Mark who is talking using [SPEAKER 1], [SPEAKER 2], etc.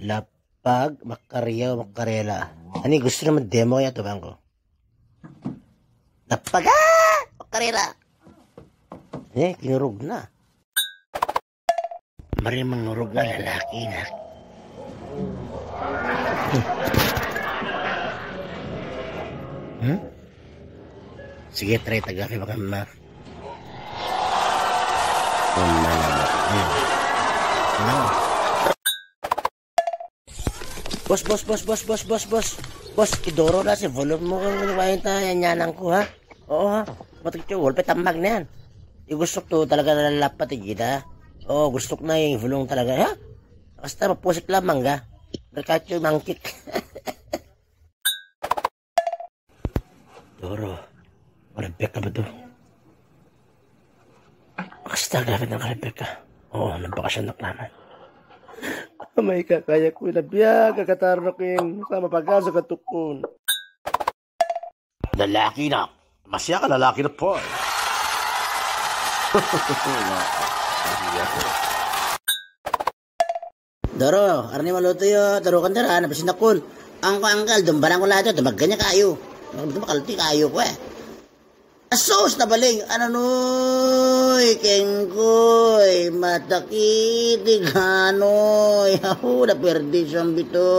[SPEAKER 1] Lapag, makaryaw, makarela. Ani, gusto naman demo kaya ito, bangko. Lapag, makarela. Kinurog na. Marimang nurog na lalaki na. Sige, try tagapi baka ma. Boss, idoro na si volume mo kung nawain tayo, yanyanan ko ha. Oo ha, batik yung wall, petambag na yan. Gusto ko talaga nalalapat kita. Oo, gusto ko na yung volume talaga ha. Basta mapusik lamang ka. Berkat yung mangkik. Doro, kalabek ka ba to? Basta gamit ng kalabek ka. Oo, nampakasyanak naman. May kakaya ko na biya, kakataro ko yung sama pagkaso katukon.
[SPEAKER 2] Lalaki na. Masya ka lalaki na po.
[SPEAKER 1] Doro, arni maluto yo, taro kan tara, napasin akon. Ang angkal, dumbaran ko lahat yo, tumaganya kayo. Makalti kayo ko eh. Asos na baling, ano noy, kengkoy, matakiti ganoy, na perdi siyang bito.